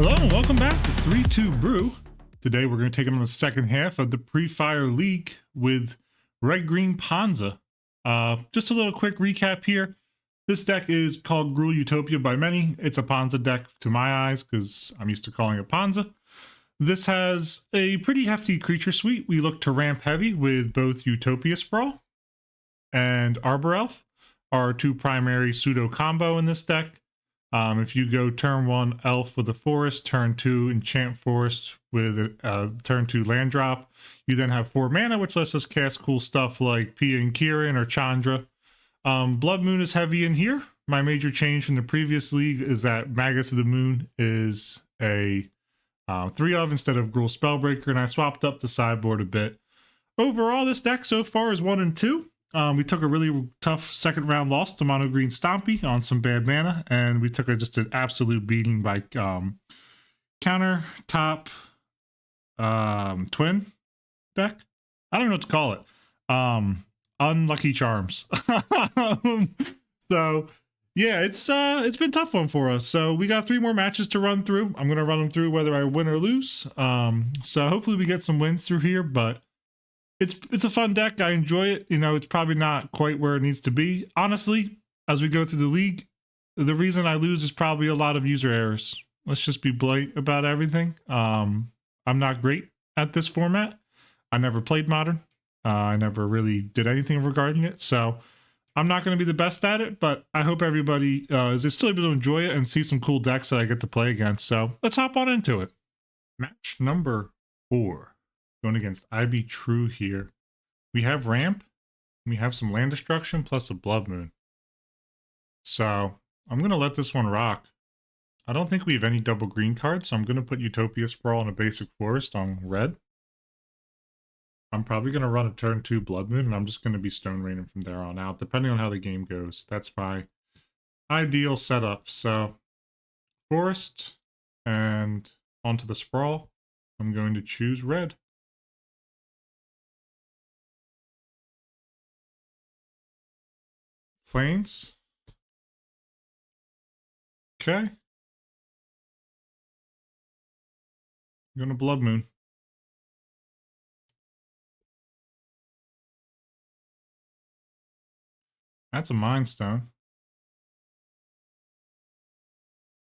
Hello and welcome back to 3-2 Brew. Today we're going to take it on the second half of the Pre-Fire League with Red-Green Ponza. Just a little quick recap here. This deck is called Gruul Utopia by many. It's a Ponza deck to my eyes because I'm used to calling it Ponza. This has a pretty hefty creature suite. We look to ramp heavy with both Utopia Sprawl and Arbor Elf, our two primary pseudo combo in this deck. If you go turn 1 Elf with a Forest, turn 2 Enchant Forest with a turn 2 land drop, you then have 4 mana, which lets us cast cool stuff like Pia and Kirin or Chandra. Blood Moon is heavy in here. My major change from the previous league is that Magus of the Moon is a 3-of instead of Gruul Spellbreaker, and I swapped up the sideboard a bit. Overall, this deck so far is 1 and 2. We took a really tough second round loss to Mono Green Stompy on some bad mana, and we took just an absolute beating by counter top twin deck. I don't know what to call it. Unlucky Charms. So yeah, it's been a tough one for us. So we got 3 more matches to run through. I'm gonna run them through whether I win or lose. So hopefully we get some wins through here, but it's a fun deck. I enjoy it. You know, it's probably not quite where it needs to be. Honestly, as we go through the league, the reason I lose is probably a lot of user errors. Let's just be blunt about everything. I'm not great at this format. I never played Modern. I never really did anything regarding it. So I'm not going to be the best at it, but I hope everybody is still able to enjoy it and see some cool decks that I get to play against. So let's hop on into it. Match number 4. Going against IB True here. We have ramp, we have some land destruction plus a Blood Moon. So I'm going to let this one rock. I don't think we have any double green cards, so I'm going to put Utopia Sprawl and a basic forest on red. I'm probably going to run a turn 2 Blood Moon, and I'm just going to be Stone Raining from there on out, depending on how the game goes. That's my ideal setup. So forest and onto the Sprawl. I'm going to choose red. Plains. Okay. I'm going to Blood Moon. That's a Mind Stone.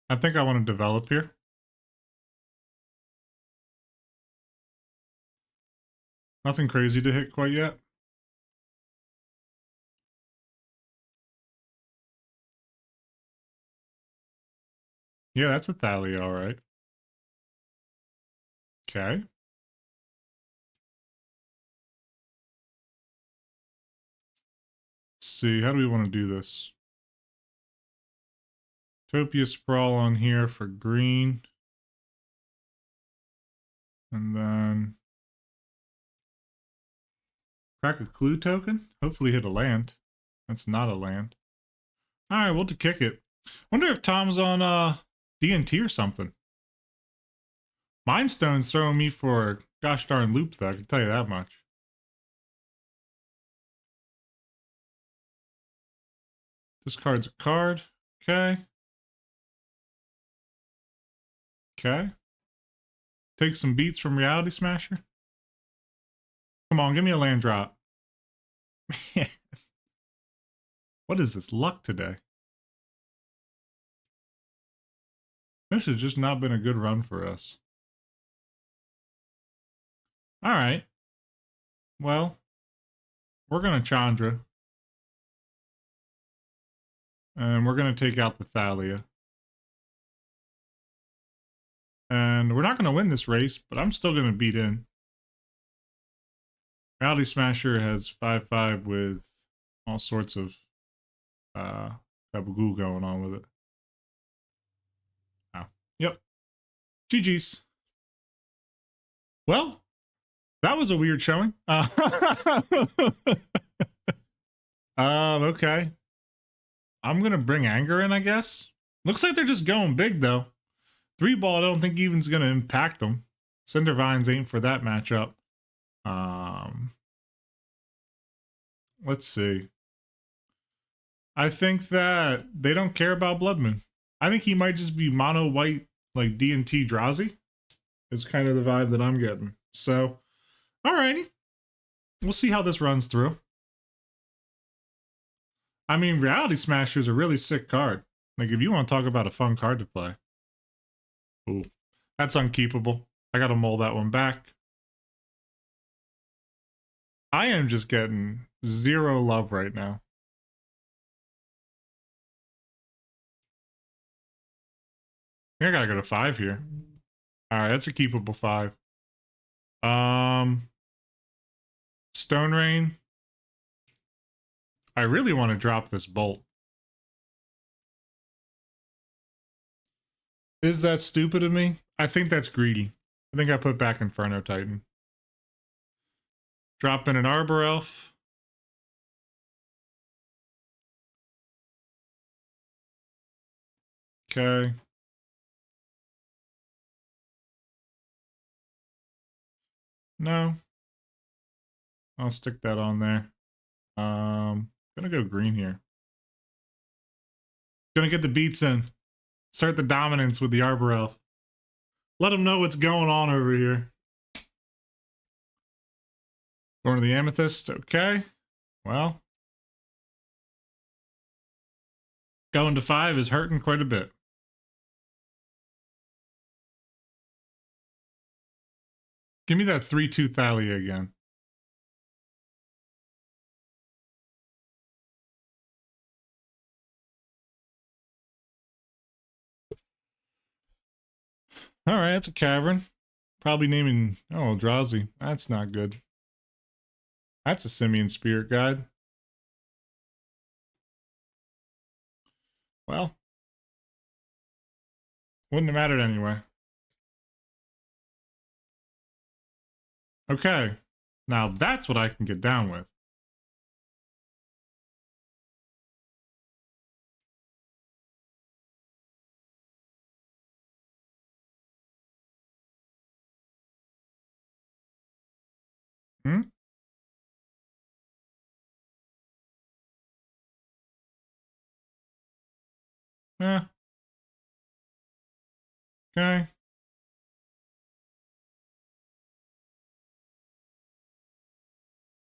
I think I want to develop here. Nothing crazy to hit quite yet. Yeah, that's a Thalia, all right. Okay. Let's see, how do we want to do this? Utopia Sprawl on here for green. And then crack a clue token. Hopefully hit a land. That's not a land. All right, we'll kick it. Wonder if Tom's on DNT or something. Mind Stone's throwing me for a gosh darn loop, though. I can tell you that much. Discards a card. Okay. Okay. Take some beats from Reality Smasher. Come on, give me a land drop. What is this luck today? This has just not been a good run for us. All right. Well, we're going to Chandra. And we're going to take out the Thalia. And we're not going to win this race, but I'm still going to beat in. Reality Smasher has 5/5 with all sorts of gabagool going on with it. Oh, yep. GG's. Well, that was a weird showing. Okay. I'm going to bring anger in, I guess. Looks like they're just going big, though. 3-ball, I don't think even's going to impact them. Cinder Vines ain't for that matchup. Let's see. I think that they don't care about Blood Moon. I think he might just be mono white like D&T Drowsy is kind of the vibe that I'm getting. So, alrighty. We'll see how this runs through. I mean, Reality Smasher is a really sick card. Like, if you want to talk about a fun card to play. Ooh, that's unkeepable. I gotta mull that one back. I am just getting zero love right now. I gotta go to 5 here. Alright, that's a keepable 5. Stone Rain. I really want to drop this Bolt. Is that stupid of me? I think that's greedy. I think I put back Inferno Titan. Drop in an Arbor Elf. Okay. No. I'll stick that on there. Gonna go green here. Gonna get the beats in. Start the dominance with the Arbor Elf. Let them know what's going on over here. Going to the Amethyst. Okay. Well. Going to 5 is hurting quite a bit. Give me that 3/2 Thalia again. Alright, that's a Cavern. Probably naming... Oh, Drowsy. That's not good. That's a Simian Spirit Guide. Well. Wouldn't have mattered anyway. Okay. Now that's what I can get down with. Hmm? Eh. Okay.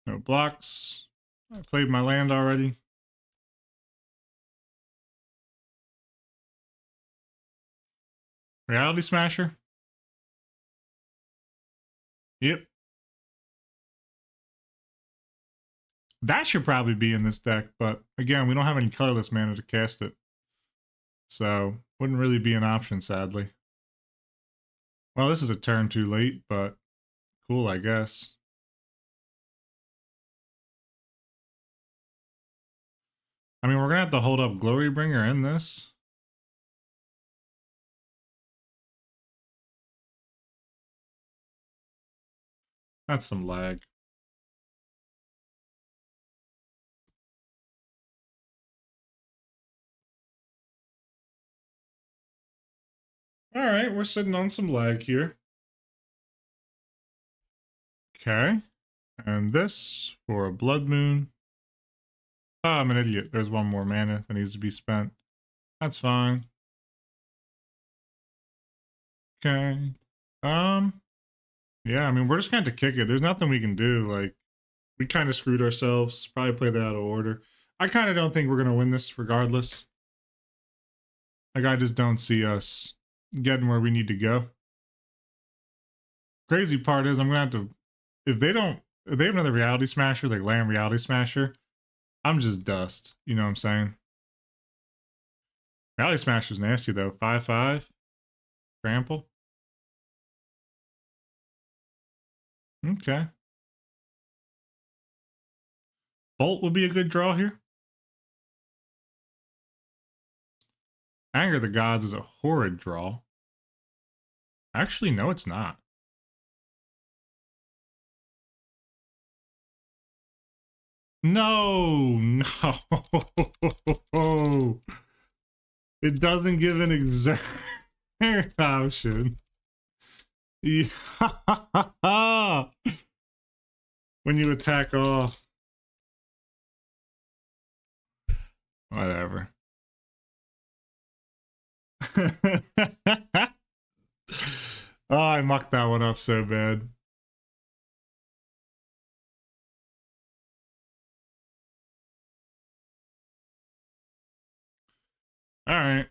No blocks. I played my land already. Reality Smasher. Yep. That should probably be in this deck, but again, we don't have any colorless mana to cast it. So, wouldn't really be an option, sadly. Well, this is a turn too late, but cool, I guess. I mean, we're gonna have to hold up Glorybringer in this. That's some lag. Alright, we're sitting on some lag here. Okay. And this for a Blood Moon. Oh, I'm an idiot. There's one more mana that needs to be spent. That's fine. Okay. Yeah, I mean, we're just going to kick it. There's nothing we can do. Like, we kind of screwed ourselves. Probably played that out of order. I kind of don't think we're going to win this regardless. Like, I just don't see us getting where we need to go. Crazy part is I'm going to have to... If they have another Reality Smasher, like Land Reality Smasher, I'm just dust. You know what I'm saying? Reality Smasher's nasty, though. 5/5. Trample. Okay. Bolt would be a good draw here. Anger of the Gods is a horrid draw. Actually, no, it's not. No, no. It doesn't give an exact option. Yeah. When you attack off. Whatever. Oh, I mucked that one up so bad. All right.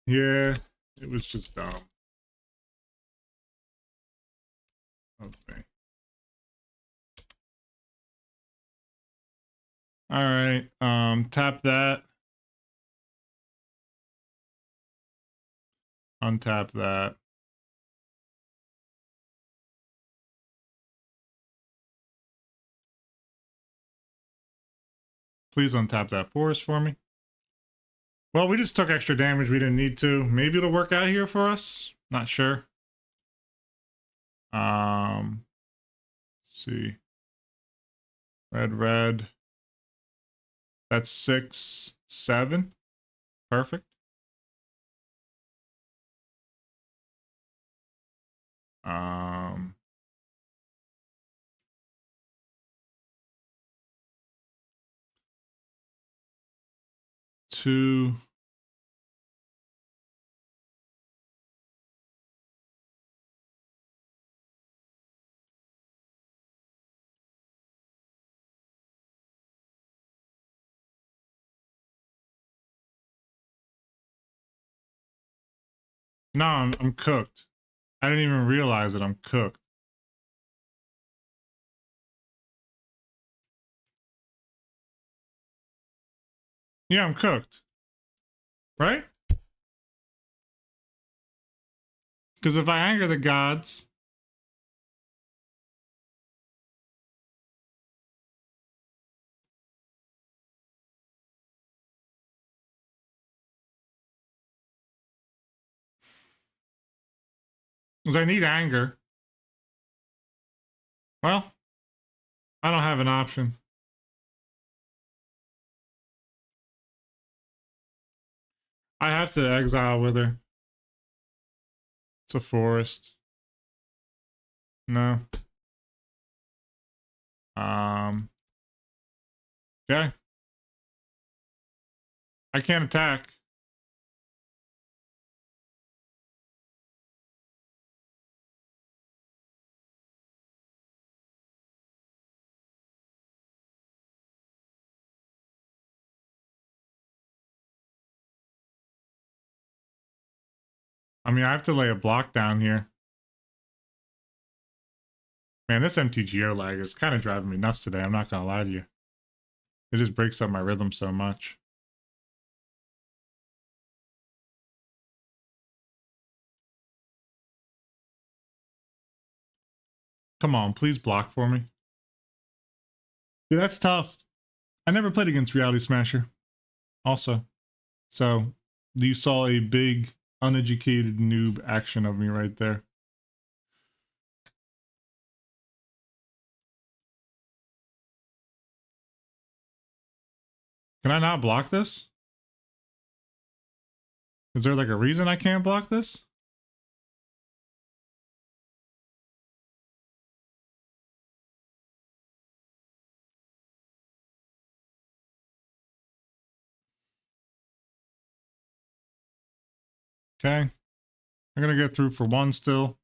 Yeah, it was just dumb. Okay. All right. Tap that. Untap that. Please untap that forest for me. Well, we just took extra damage we didn't need to. Maybe it'll work out here for us. Not sure. Let's see. Red, red. That's 6, 7. Perfect. Um, 2. No, I'm cooked. I didn't even realize that I'm cooked. Yeah, I'm cooked. Right? Because if I anger the gods, because I need anger, well, I don't have an option. I have to exile with her. It's a forest. No. Okay. I can't attack. I mean, I have to lay a block down here. Man, this MTGO lag is kind of driving me nuts today. I'm not going to lie to you. It just breaks up my rhythm so much. Come on, please block for me. Dude, that's tough. I never played against Reality Smasher. Also. So, you saw a big, uneducated noob action of me right there. Can I not block this? Is there like a reason I can't block this? Okay. I'm going to get through for 1 still.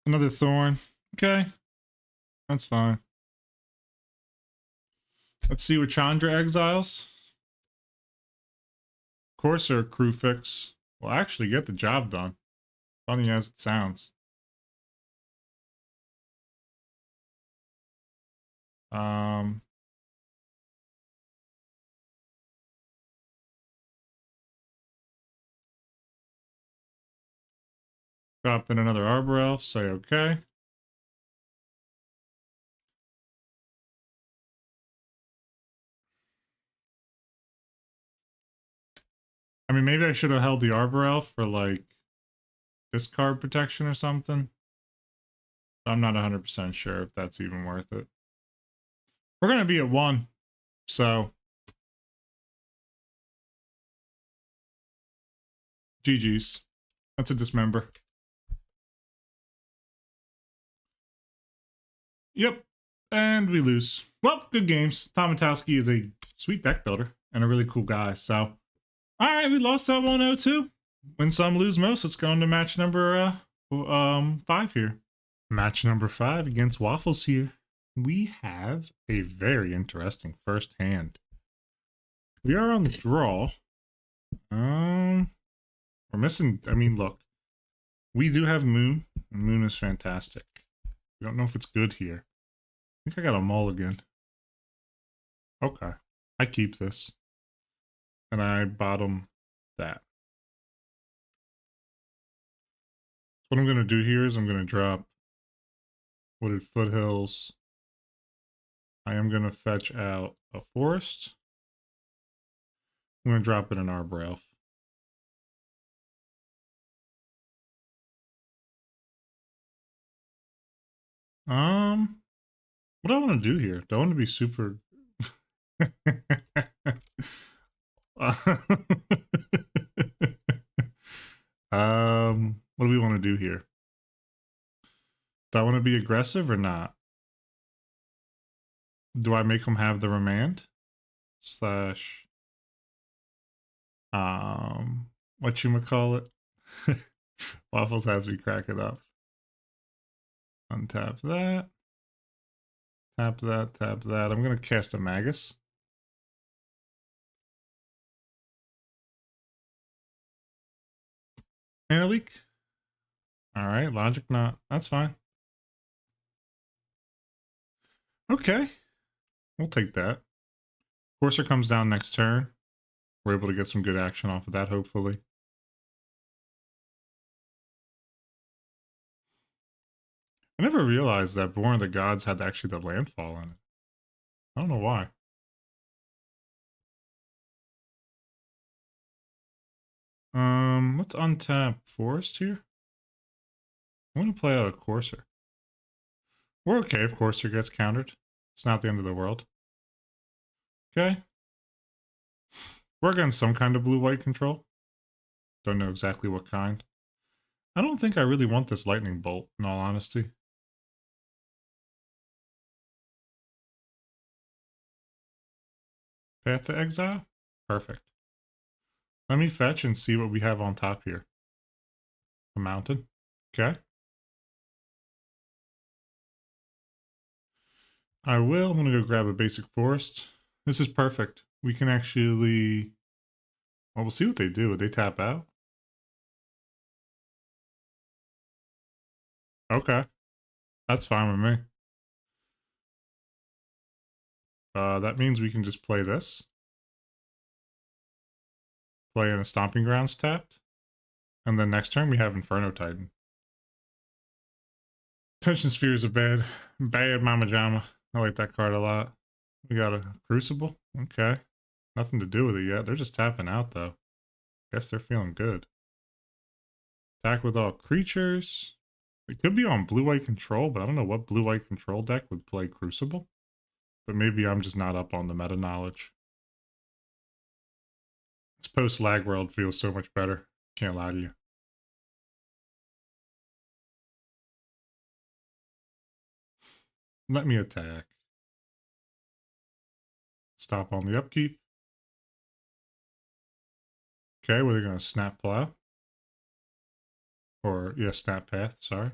Another thorn. Okay. That's fine. Let's see what Chandra exiles. Corsair crew fix will actually get the job done. Funny as it sounds. Um, Drop in another Arbor Elf, say okay. I mean, maybe I should have held the Arbor Elf for like discard protection or something. I'm not 100% sure if that's even worth it. We're going to be at 1, so GG's. That's a dismember. Yep. And we lose. Well, good games. Tomatowski is a sweet deck builder and a really cool guy. So, all right, we lost that 1-0-2. Win some, lose most. Let's go on to match number 5 here. Match number 5 against Waffles here. We have a very interesting first hand. We are on the draw. We're missing. I mean, look, we do have Moon, and Moon is fantastic. We don't know if it's good here. I think I got a mulligan. Okay, I keep this, and I bottom that. What I'm gonna do here is I'm gonna drop Wooded Foothills. I am gonna fetch out a forest. I'm gonna drop it in Arbor Elf. What do I want to do here? Do I want to be super? What do we want to do here? Do I want to be aggressive or not? Do I make them have the remand? Slash, whatchamacallit? Waffles has me crack it up. Untap that. Tap that, tap that. I'm going to cast a Magus. And a leak. All right, logic not. That's fine. Okay. We'll take that. Courser comes down next turn. We're able to get some good action off of that, hopefully. I never realized that Born of the Gods had actually the landfall in it. I don't know why. Let's untap Forest here. I want to play out a Courser. We're okay if Courser gets countered. It's not the end of the world. Okay. We're against some kind of blue-white control. Don't know exactly what kind. I don't think I really want this lightning bolt, in all honesty. Path to Exile? Perfect. Let me fetch and see what we have on top here. A mountain. Okay. I will. I'm going to go grab a basic forest. This is perfect. We can actually... Well, we'll see what they do. Would they tap out? Okay. That's fine with me. That means we can just play this. Play in a Stomping Grounds tapped. And then next turn we have Inferno Titan. Tension Sphere is a bad Mama Jama. I like that card a lot. We got a Crucible. Okay. Nothing to do with it yet. They're just tapping out, though. Guess they're feeling good. Attack with all creatures. It could be on blue-white control, but I don't know what blue-white control deck would play Crucible. But maybe I'm just not up on the meta knowledge. This post-lag world feels so much better. Can't lie to you. Let me attack. Stop on the upkeep. Okay, well, they're going to snap plow. Or, yeah, snap path, sorry.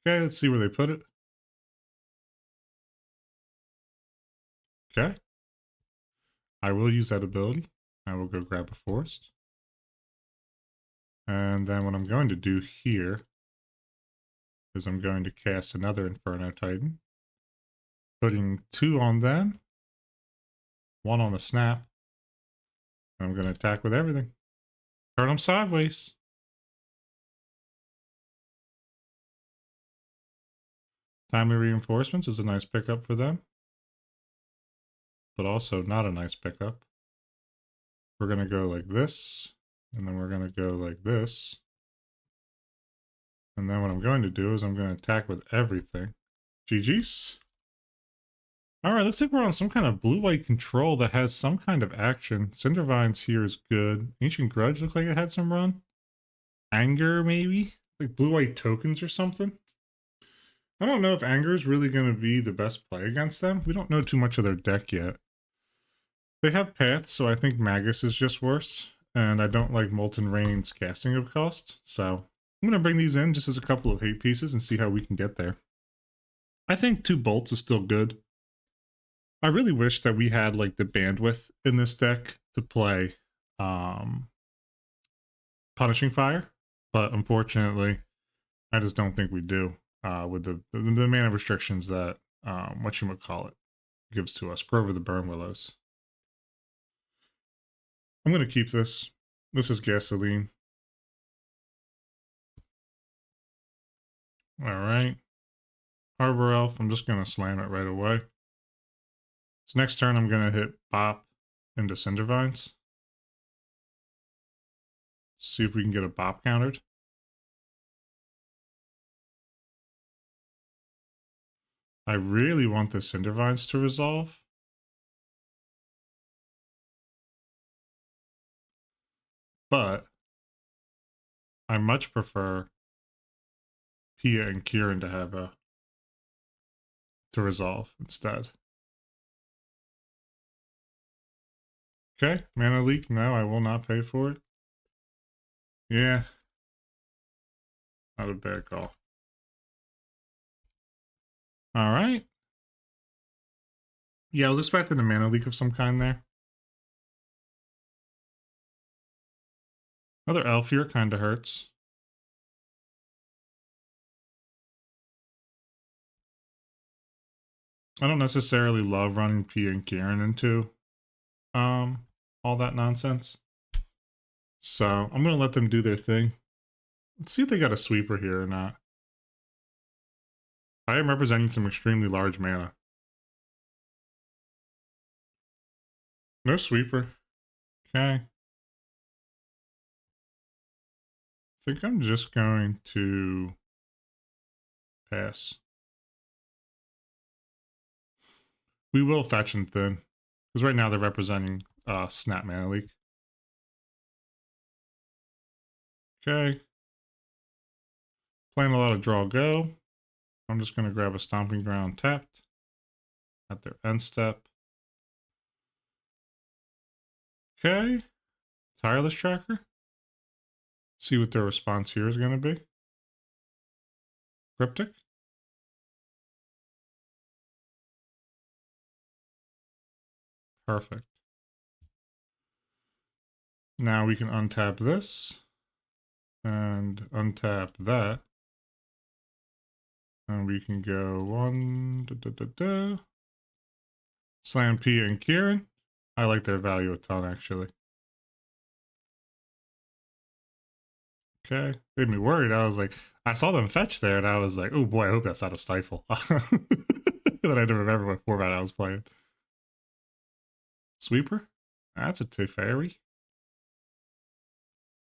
Okay, let's see where they put it. Okay. I will use that ability. I will go grab a forest. And then what I'm going to do here is I'm going to cast another Inferno Titan. Putting 2 on them. 1 on the snap. And I'm going to attack with everything. Turn them sideways. Timely Reinforcements is a nice pickup for them. But also not a nice pickup. We're going to go like this. And then we're going to go like this. And then what I'm going to do is I'm going to attack with everything. GG's. Alright, looks like we're on some kind of blue-white control that has some kind of action. Cindervines here is good. Ancient Grudge looks like it had some run. Anger, maybe? Like blue-white tokens or something? I don't know if Anger is really going to be the best play against them. We don't know too much of their deck yet. They have Paths, so I think Magus is just worse. And I don't like Molten Rain's casting of cost. So I'm going to bring these in just as a couple of hate pieces and see how we can get there. I think 2 Bolts is still good. I really wish that we had like the bandwidth in this deck to play Punishing Fire. But unfortunately, I just don't think we do with the mana restrictions that whatchamacallit gives to us. Grover the Burn Willows. I'm going to keep this. This is gasoline. All right. Harbor Elf, I'm just going to slam it right away. So next turn, I'm going to hit Bop into Cindervines. See if we can get a Bop countered. I really want the Cindervines to resolve. But I much prefer Pia and Kieran to have to resolve instead. Okay, mana leak. No, I will not pay for it. Yeah, not a bad call. All right. Yeah, I was expecting a mana leak of some kind there. Another elf here kind of hurts. I don't necessarily love running Pia and Kieran into all that nonsense. So I'm gonna let them do their thing. Let's see if they got a sweeper here or not. I am representing some extremely large mana. No sweeper. Okay. I think I'm just going to pass. We will fetch and thin. Because right now they're representing Snap Mana Leak. Okay. Playing a lot of draw go. I'm just going to grab a Stomping Ground tapped at their end step. Okay. Tireless Tracker. See what their response here is going to be. Cryptic. Perfect. Now we can untap this and untap that. And we can go Slam P and Kieran. I like their value a ton, actually. Okay. Made me worried. I was like, I saw them fetch there, and I was like, oh boy, I hope that's not a stifle. Then I didn't remember what format I was playing. Sweeper? That's a Teferi.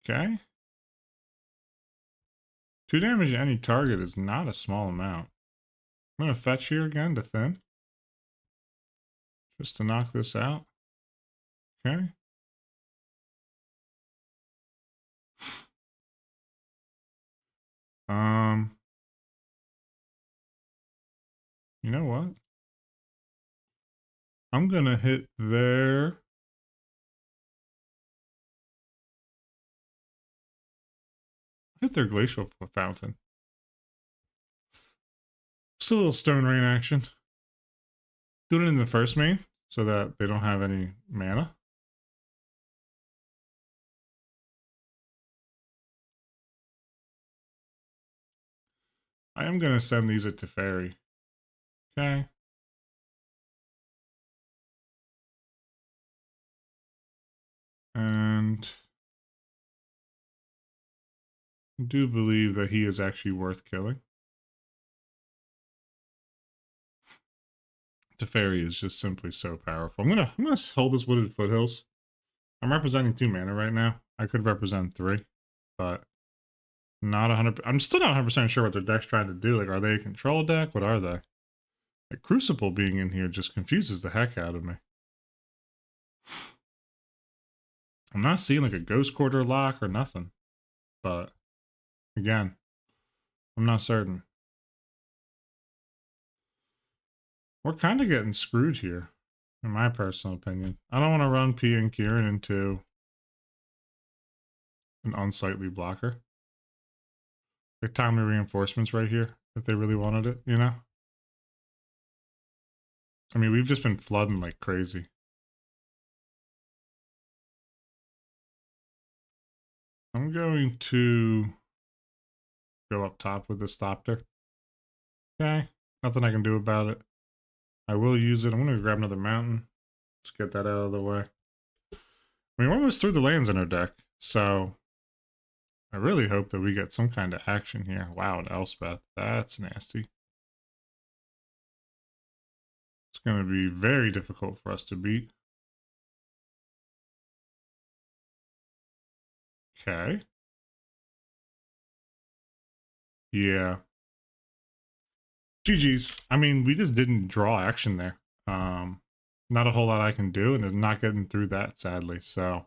Okay. 2 damage to any target is not a small amount. I'm going to fetch here again to thin. Just to knock this out. Okay. You know what? I'm going to hit their... Hit their Glacial Fountain. Just a little Stone Rain action. Do it in the first main so that they don't have any mana. I am going to send these at Teferi. Okay. And I do believe that he is actually worth killing. Teferi is just simply so powerful. I'm gonna hold this Wooded Foothills. I'm representing 2 mana right now. I could represent 3, but not 100. I'm still not 100% sure what their deck's trying to do. Like, are they a control deck? What are they? Like, Crucible being in here just confuses the heck out of me. I'm not seeing like a Ghost Quarter lock or nothing, but again, I'm not certain. We're kind of getting screwed here, in my personal opinion. I don't want to run P and Kieran into an unsightly blocker. Like timely reinforcements right here, if they really wanted it, you know? I mean, we've just been flooding like crazy. I'm going to go up top with this Thopter. Okay, nothing I can do about it. I will use it. I'm going to grab another mountain. Let's get that out of the way. I mean, we're almost through the lands in our deck, so I really hope that we get some kind of action here. Wow, Elspeth, that's nasty. It's going to be very difficult for us to beat. Okay. Yeah. GG's. I mean, we just didn't draw action there. Not a whole lot I can do, and is not getting through that, sadly. So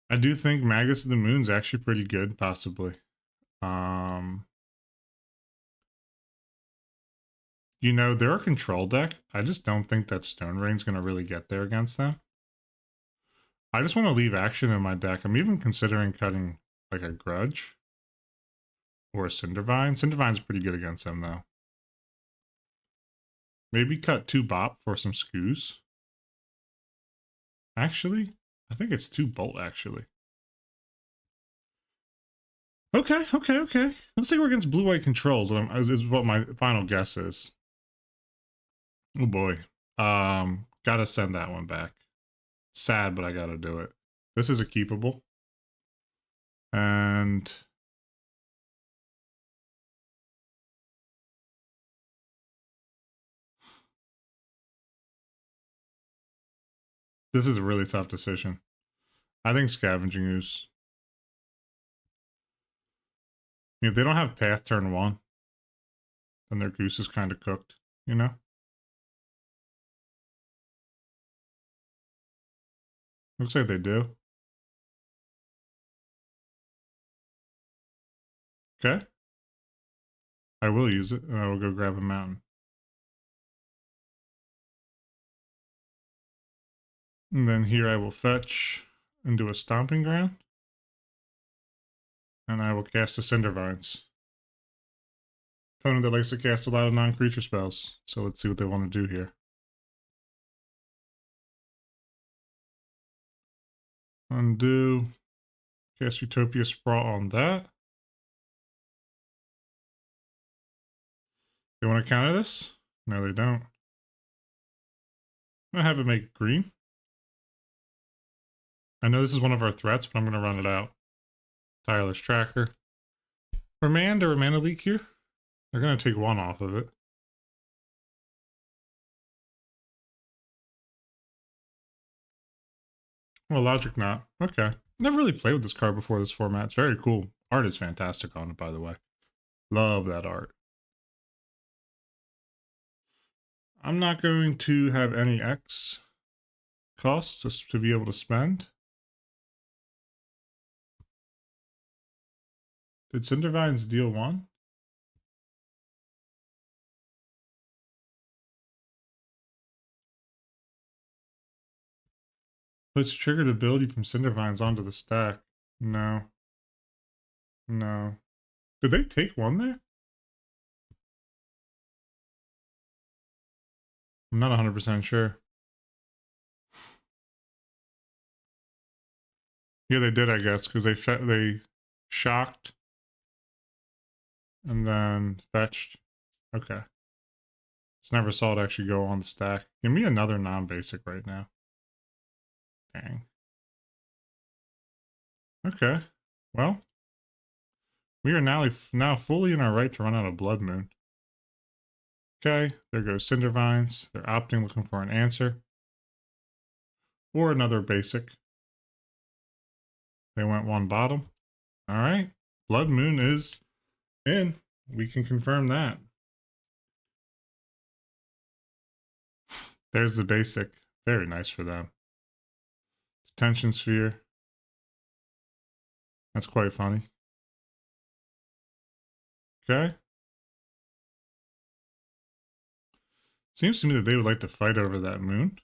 I do think Magus of the Moon's actually pretty good, possibly. You know, they're a control deck. I just don't think that Stone Rain's going to really get there against them. I just want to leave action in my deck. I'm even considering cutting like a Grudge or a Cindervine. Cindervine's pretty good against them, though. Maybe cut 2 Bop for some Scoos. Actually, I think it's 2 Bolt, actually. Okay. Looks like we're against blue-white controls, is what my final guess is. Oh boy. Gotta send that one back. Sad, but I gotta do it. This is a keepable. And this is a really tough decision. I think Scavenging Ooze. If they don't have Path turn 1, then their Goose is kind of cooked, you know? Looks like they do. Okay. I will use it, and I will go grab a mountain. And then here I will fetch into a Stomping Ground. And I will cast a Cindervines. Opponent that likes to cast a lot of non-creature spells. So let's see what they want to do here. Undo. Cast Utopia Sprawl on that. They want to counter this? No, they don't. I'm going to have it make green. I know this is one of our threats, but I'm going to run it out. Tireless Tracker. Remand or a Mana Leak here? They're going to take 1 off of it. Well, Logic not. Okay. Never really played with this card before this format. It's very cool. Art is fantastic on it, by the way. Love that art. I'm not going to have any X costs just to be able to spend. Did Cindervines deal 1? Puts triggered ability from Cindervines onto the stack. No. No. Did they take 1 there? I'm not 100% sure. Yeah, they did, I guess, because they shocked and then fetched. Okay. Just never saw it actually go on the stack. Give me another non-basic right now. Dang. Okay. Well, we are now fully in our right to run out of Blood Moon. Okay, there goes Cindervines. They're opting, looking for an answer. Or another basic. They went 1 bottom. All right. Blood Moon is in. We can confirm that. There's the basic. Very nice for them. Detention Sphere. That's quite funny. Okay. Seems to me that they would like to fight over that moon.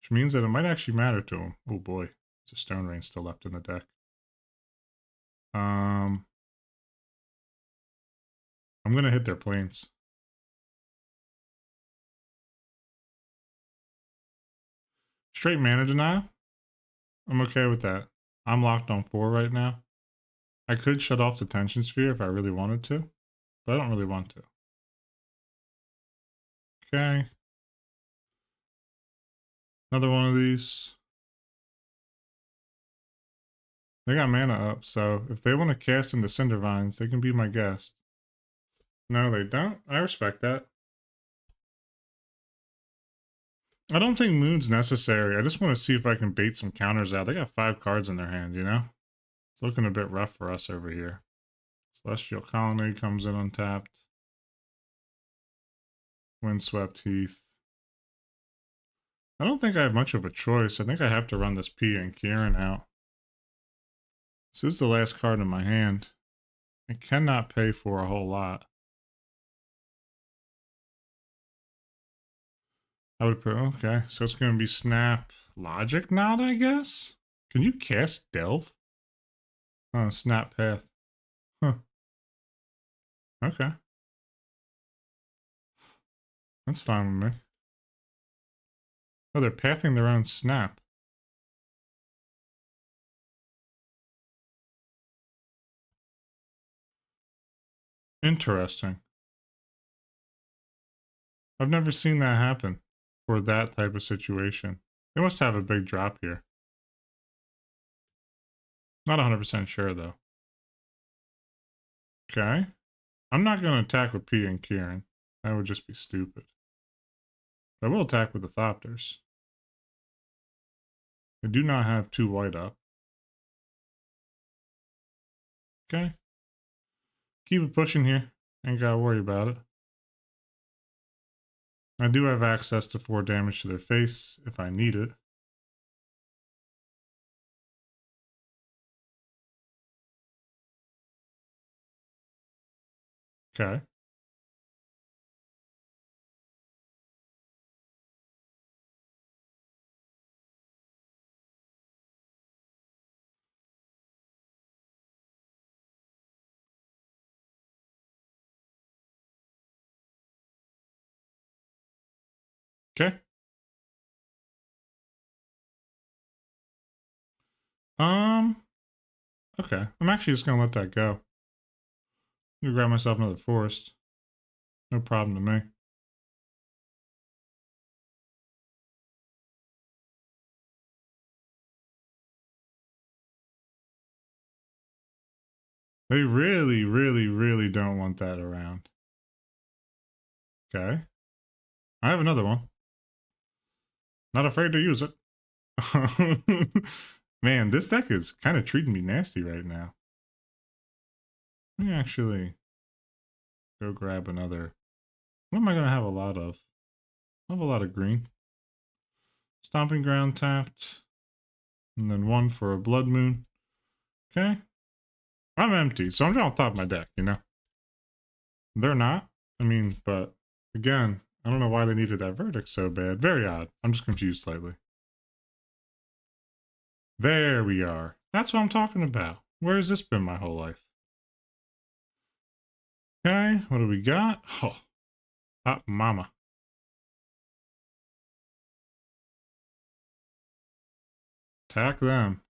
Which means that it might actually matter to them. Oh boy, there's a Stone Rain still left in the deck. I'm gonna hit their planes. Straight mana denial? I'm okay with that. I'm locked on 4 right now. I could shut off the Tension Sphere if I really wanted to, but I don't really want to. Okay. Another one of these. They got mana up, so if they want to cast into Cinder Vines, they can be my guest. No, they don't. I respect that. I don't think Moon's necessary. I just want to see if I can bait some counters out. They got 5 cards in their hand, you know? It's looking a bit rough for us over here. Celestial Colonnade comes in untapped. Windswept Heath. I don't think I have much of a choice. I think I have to run this Pia and Kieran out. This is the last card in my hand. I cannot pay for a whole lot. I would put, okay, so it's going to be Snap Logic Knot, I guess? Can you cast Delve? Oh, Snap Path. Huh. Okay. That's fine with me. Oh, they're pathing their own Snap. Interesting. I've never seen that happen for that type of situation. They must have a big drop here. Not 100% sure, though. Okay. I'm not going to attack with Pia and Kieran. That would just be stupid. I will attack with the Thopters. I do not have 2 white up. Okay. Keep it pushing here. Ain't gotta worry about it. I do have access to 4 damage to their face if I need it. Okay. Okay. Okay. I'm actually just gonna let that go. I'm gonna grab myself another forest. No problem to me. They really, really, really don't want that around. Okay. I have another one. Not afraid to use it. Man, this deck is kind of treating me nasty right now. Let me actually go grab another. What am I going to have a lot of? I have a lot of green. Stomping Ground tapped. And then 1 for a Blood Moon. Okay. I'm empty, so I'm drawing on top of my deck, you know? They're not. I mean, but again, I don't know why they needed that verdict so bad. Very odd. I'm just confused slightly. There we are. That's what I'm talking about. Where has this been my whole life? Okay, what do we got? Oh, hot mama. Attack them.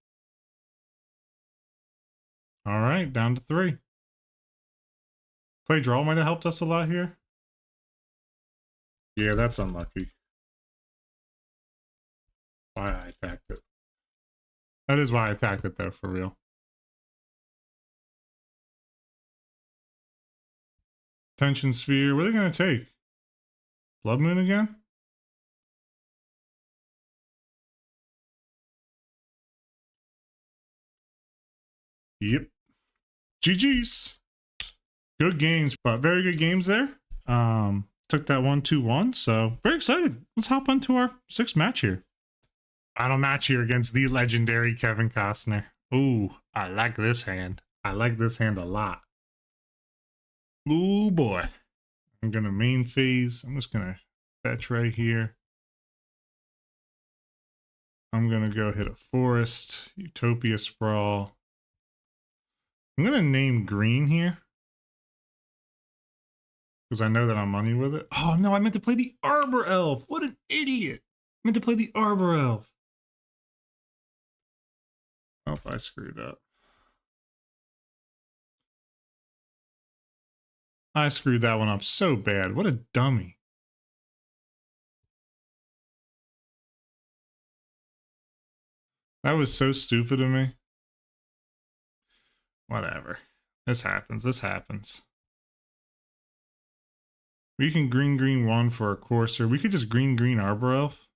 All right, down to 3. Play draw might have helped us a lot here. Yeah, that's unlucky. Why I attacked it. That is why I attacked it, though, for real. Tension Sphere. What are they going to take? Blood Moon again? Yep. GG's. Good games, but very good games there. Took that 1-2-1, so very excited. Let's hop onto our 6th match here. Final match here against the legendary Kevin Costner. Ooh, I like this hand. I like this hand a lot. Ooh, boy. I'm gonna main phase. I'm just gonna fetch right here. I'm gonna go hit a forest, Utopia Sprawl. I'm gonna name green here because I know that I'm money with it. Oh no, I meant to play the Arbor Elf. What an idiot! I meant to play the Arbor Elf. Oh, I screwed up. I screwed that one up so bad. What a dummy. That was so stupid of me. Whatever. This happens. This happens. We can green one for a courser. We could just green Arbor Elf.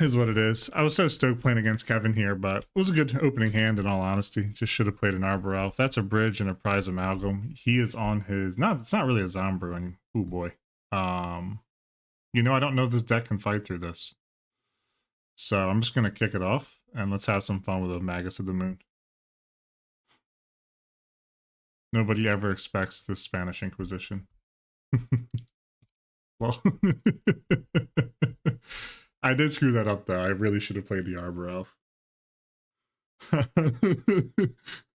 Is what it is. I was so stoked playing against Kevin here, but it was a good opening hand in all honesty. Just should have played an Arbor Elf. That's a bridge and a prize amalgam. He is on his it's not really a Zombrew and oh boy. You know, I don't know if this deck can fight through this. So I'm just gonna kick it off and let's have some fun with the Magus of the Moon. Nobody ever expects the Spanish Inquisition. Well, I did screw that up though. I really should have played the Arbor Elf. No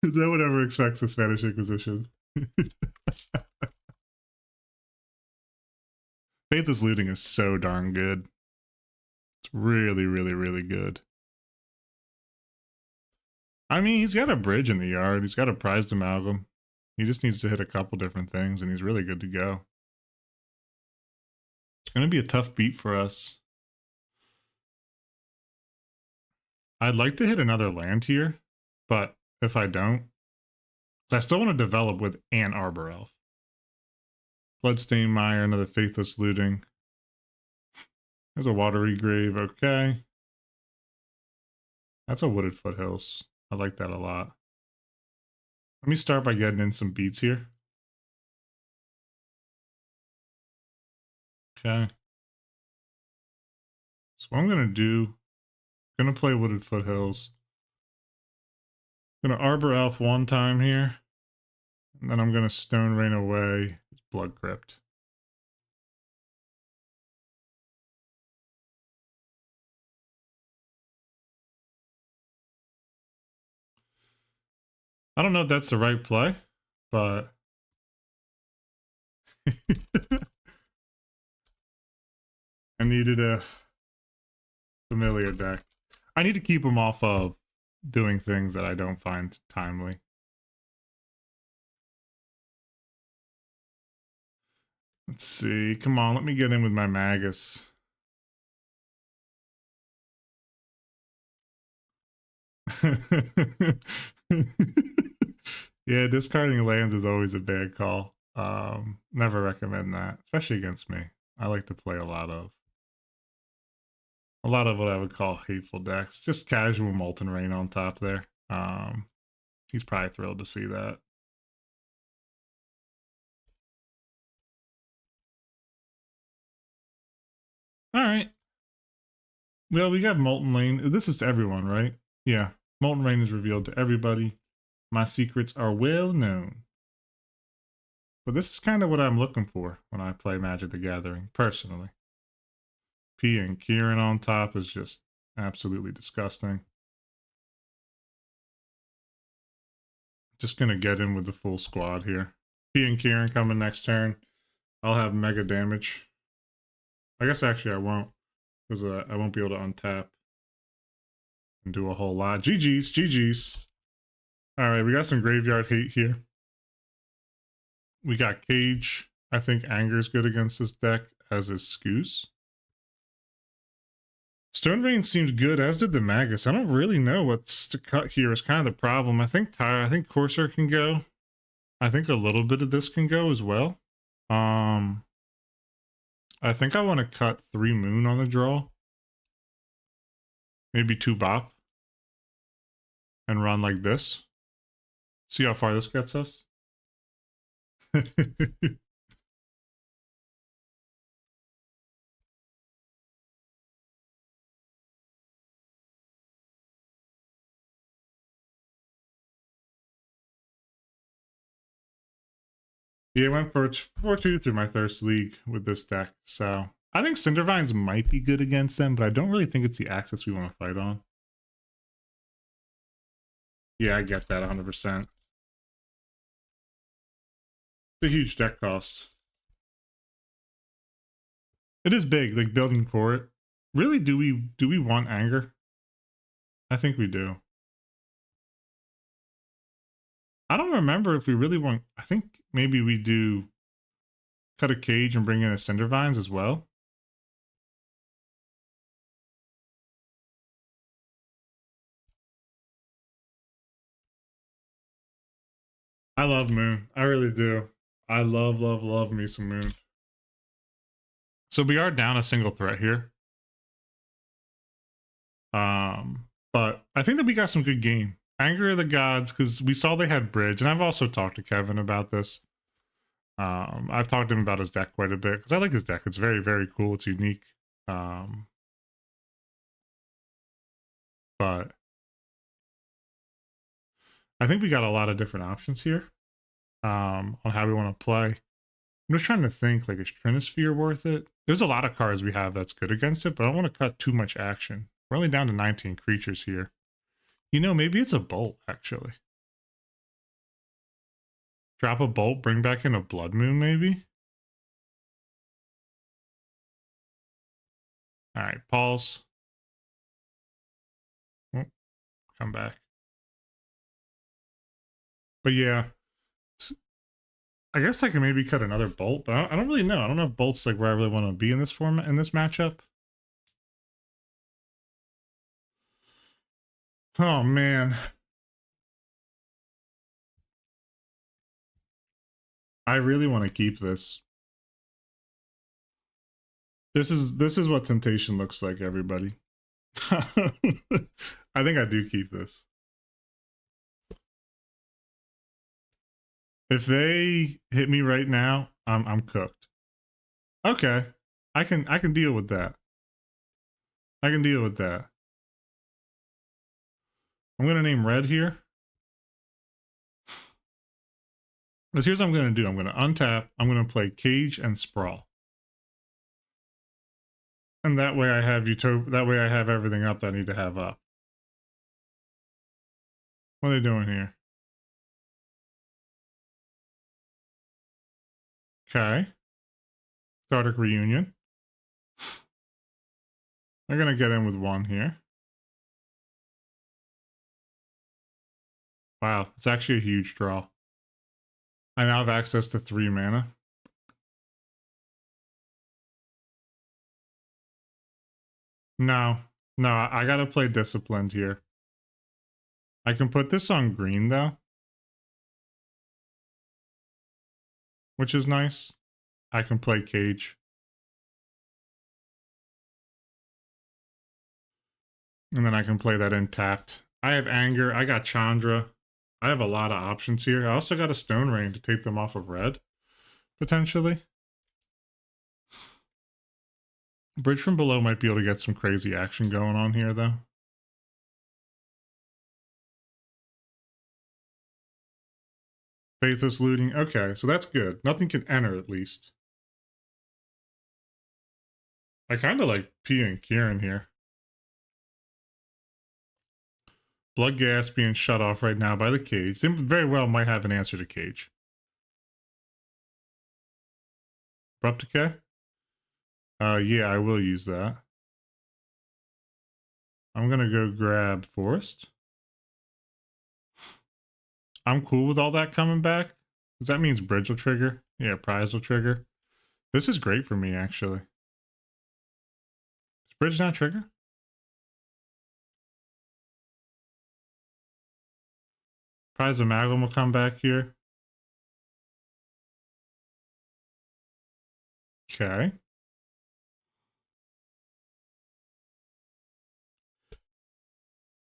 one ever expects the Spanish Inquisition. Faithless Looting is so darn good. It's really good. I mean, he's got a bridge in the yard. He's got a prized amalgam. He just needs to hit a couple different things, and he's really good to go. It's going to be a tough beat for us. I'd like to hit another land here, but if I don't, I still want to develop with an Arbor Elf. Bloodstained Mire, another Faithless Looting. There's a Watery Grave, okay. That's a Wooded Foothills. I like that a lot. Let me start by getting in some beats here. Okay. So what I'm going to do, I'm going to play Wooded Foothills. I'm going to Arbor Elf one time here. And then I'm going to Stone Rain away Blood Crypt. I don't know if that's the right play, but I needed a familiar deck. I need to keep them off of doing things that I don't find timely. Let's see. Come on, let me get in with my Magus. Yeah, discarding lands is always a bad call. Never recommend that, especially against me. I like to play a lot of what I would call hateful decks. Just casual Molten Rain on top there. He's probably thrilled to see that. All right. Well, we got Molten Rain. This is to everyone, right? Yeah. Molten Rain is revealed to everybody. My secrets are well known. But this is kind of what I'm looking for when I play Magic the Gathering, personally. P and Kieran on top is just absolutely disgusting. Just going to get in with the full squad here. P and Kieran coming next turn. I'll have mega damage. I guess actually I won't, because I won't be able to untap and do a whole lot. GG's, GG's. All right, we got some graveyard hate here. We got Cage. I think Anger's good against this deck, as is Scoos. Stone Rain seems good, as did the Magus. I don't really know what's to cut here is kind of the problem. I think Corsair can go. I think a little bit of this can go as well. I think I want to cut 3 Moon on the draw. Maybe 2 Bop. And run like this. See how far this gets us. Yeah, I went for 4-2 through my Thirst League with this deck, so I think Cindervines might be good against them, but I don't really think it's the axis we want to fight on. Yeah, I get that 100%. It's a huge deck cost. It is big, like building for it. Really, do we want anger? I think we do. I don't remember if we really want. I think maybe we do cut a cage and bring in a Cindervines as well. I love Moon. I really do. I love me some Moon. So we are down a single threat here. But I think that we got some good game. Anger of the Gods, because we saw they had Bridge, and I've also talked to Kevin about this. I've talked to him about his deck quite a bit, because I like his deck. It's very, very cool. It's unique. But I think we got a lot of different options here on how we want to play. I'm just trying to think, like, is Trinisphere worth it? There's a lot of cards we have that's good against it, but I don't want to cut too much action. We're only down to 19 creatures here. You know, maybe it's a Bolt, actually. Drop a Bolt, bring back in a Blood Moon, maybe? Alright, pause. Oh, come back. But yeah, I guess I can maybe cut another Bolt, but I don't really know. I don't know if Bolt's like where I really want to be in this format, in this matchup. Oh man. I really want to keep this. This is what temptation looks like, everybody. I think I do keep this. If they hit me right now, I'm cooked. Okay. I can deal with that. I can deal with that. I'm gonna name red here. Because here's what I'm gonna do. I'm gonna untap, I'm gonna play Cage and Sprawl. And that way I have Utopia, that way I have everything up that I need to have up. What are they doing here? Okay. Stardic Reunion. They're gonna get in with one here. Wow, it's actually a huge draw. I now have access to 3 mana. No, no, I gotta play Disciplined here. I can put this on green though, which is nice. I can play Cage. And then I can play that in tapped. I have Anger, I got Chandra. I have a lot of options here. I also got a Stone Rain to take them off of red, potentially. Bridge from Below might be able to get some crazy action going on here, though. Faithless Looting. Okay, so that's good. Nothing can enter, at least. I kind of like P and Kieran here. Blood Gas being shut off right now by the Cage. They very well might have an answer to Cage. Abrupt Decay? Yeah, I will use that. I'm gonna go grab Forest. I'm cool with all that coming back. Because that means Bridge will trigger. Yeah, Prize will trigger. This is great for me, actually. Does Bridge not trigger? Prize of Maglum will come back here. Okay.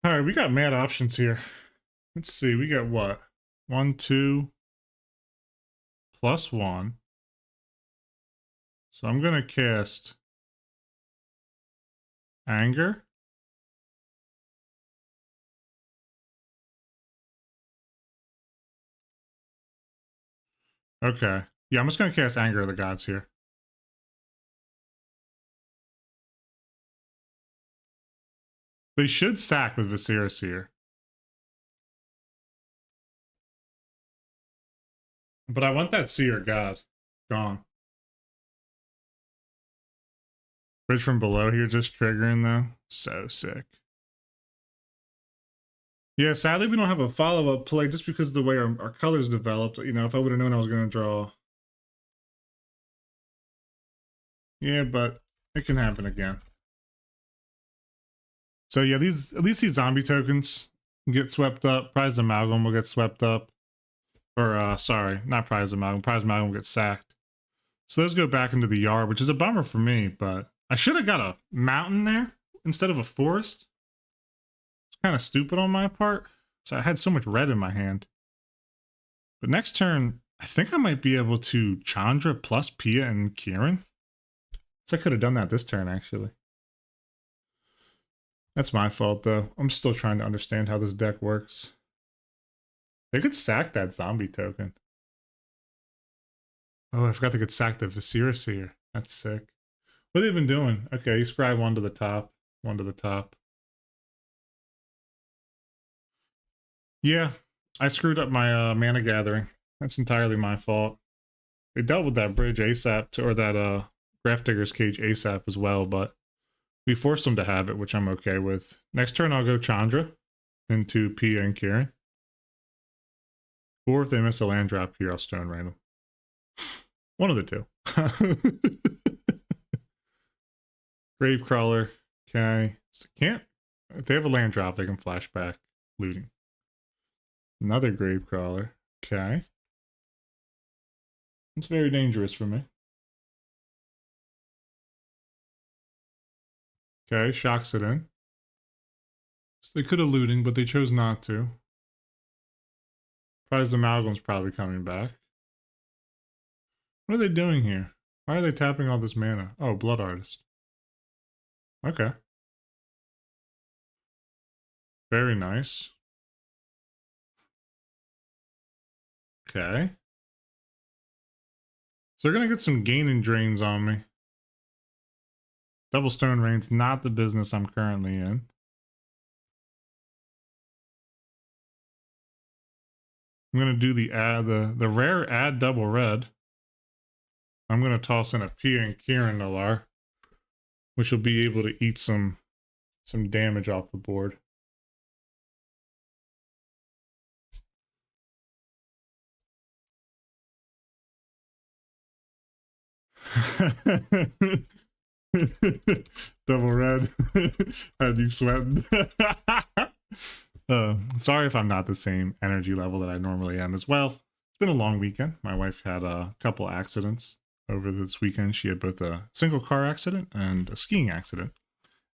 Alright, we got mad options here. Let's see, we got what? 1, 2, +1. So I'm gonna cast Anger. Okay. Yeah, I'm just gonna cast Anger of the Gods here. They should sack with Viserys here. But I want that Seer God gone. Bridge from below here just triggering though. So sick. Yeah, sadly we don't have a follow-up play just because of the way our colors developed. You know, if I would have known I was going to draw. Yeah, but it can happen again. So yeah, at least these zombie tokens get swept up. Prize Amalgam will get swept up. Or, sorry, not Prize Amalgam. Prize Amalgam will get sacked. So those go back into the yard, which is a bummer for me, but I should have got a mountain there instead of a forest. It's kind of stupid on my part. So I had so much red in my hand. But next turn, I think I might be able to Chandra plus Pia and Kieran. So I could have done that this turn, actually. That's my fault, though. I'm still trying to understand how this deck works. They could sack that zombie token. Oh, I forgot they could sack the Viserys here. That's sick. What have they been doing? Okay, you scribe one to the top. One to the top. Yeah, I screwed up my mana gathering. That's entirely my fault. They dealt with that bridge ASAP, or that Graph Digger's Cage ASAP as well, but we forced them to have it, which I'm okay with. Next turn, I'll go Chandra into Pia and Kieran. Or if they miss a land drop here, I'll Stone Rain them. One of the two. Gravecrawler. Okay. So can't. If they have a land drop, they can flashback looting. Another Gravecrawler. Okay. It's very dangerous for me. Okay, shocks it in. So they could have looting, but they chose not to. Prize Amalgam's probably coming back. What are they doing here? Why are they tapping all this mana? Oh, Blood Artist. Okay. Very nice. Okay. So they're going to get some gain and drains on me. Double Stone Rain's not the business I'm currently in. I'm going to do the rare add double red. I'm going to toss in a Pia and Kieran Nalar, which will be able to eat some damage off the board. Double red. Had you sweating? Sorry if I'm not the same energy level that I normally am as well. It's been a long weekend. My wife had a couple accidents over this weekend. She had both a single car accident and a skiing accident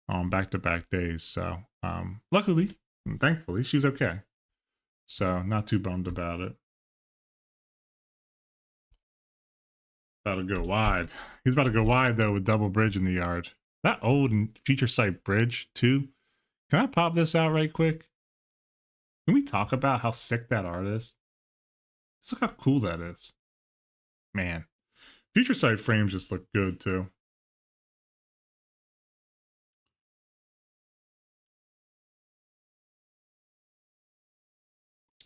on back-to-back days. So luckily and thankfully, she's okay. So not too bummed about it. About to go wide. He's about to go wide, though, with double bridge in the yard. That old and future sight bridge, too. Can I pop this out right quick? Can we talk about how sick that art is? Just look how cool that is. Man. Future sight frames just look good, too.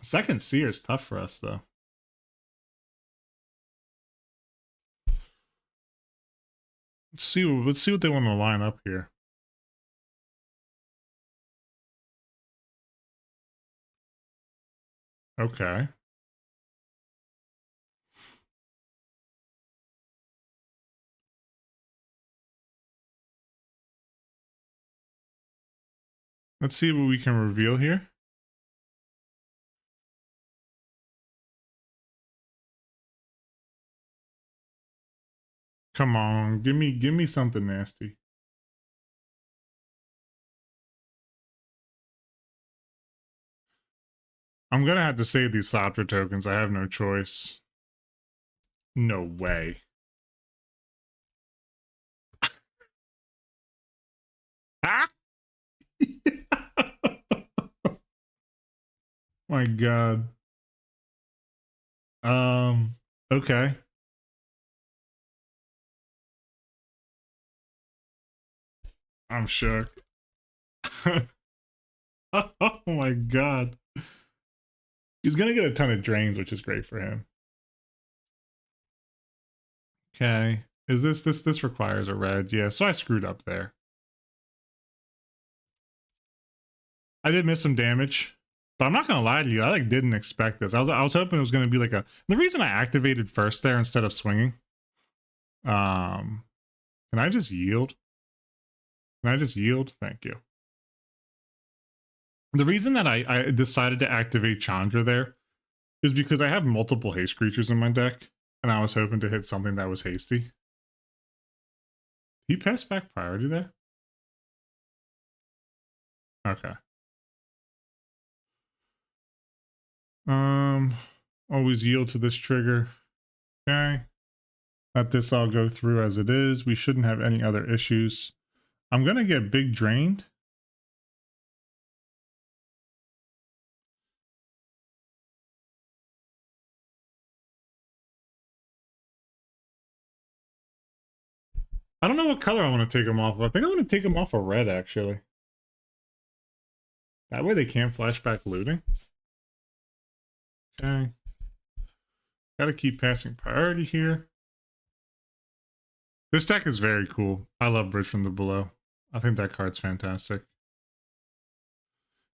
Second Seer is tough for us, though. Let's see what they want to line up here. Okay. Let's see what we can reveal here. Come on, give me something nasty. I'm gonna have to save these Thopter tokens. I have no choice. No way. Ah! My God. Okay. I'm shook. Oh my god. He's gonna get a ton of drains, which is great for him. Okay. Is this requires a red? Yeah, so I screwed up there. I did miss some damage. But I'm not gonna lie to you, I like didn't expect this. I was hoping it was gonna be like a the reason I activated first there instead of swinging. Can I just yield? Can I just yield? Thank you. The reason that I decided to activate Chandra there is because I have multiple haste creatures in my deck, and I was hoping to hit something that was hasty. He passed back priority there? Okay. Always yield to this trigger. Okay. Let this all go through as it is. We shouldn't have any other issues. I'm gonna get big drained. I don't know what color I want to take them off of. I think I want to take them off of red, actually. That way they can't flashback looting. Okay. Gotta keep passing priority here. This deck is very cool. I love Bridge from the Below. I think that card's fantastic.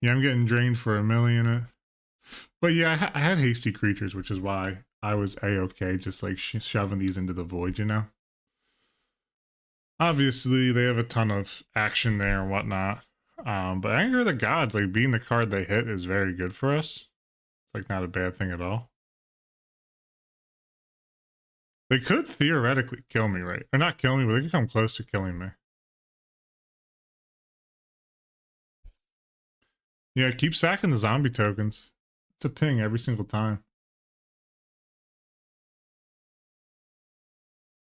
Yeah, I'm getting drained for a million. But yeah, I had hasty creatures, which is why I was a-okay just like shoving these into the void, you know? Obviously, they have a ton of action there and whatnot. But Anger of the Gods, like being the card they hit, is very good for us. It's like not a bad thing at all. They could theoretically kill me, right? Or not kill me, but they could come close to killing me. Yeah, keep sacking the zombie tokens. It's a ping every single time.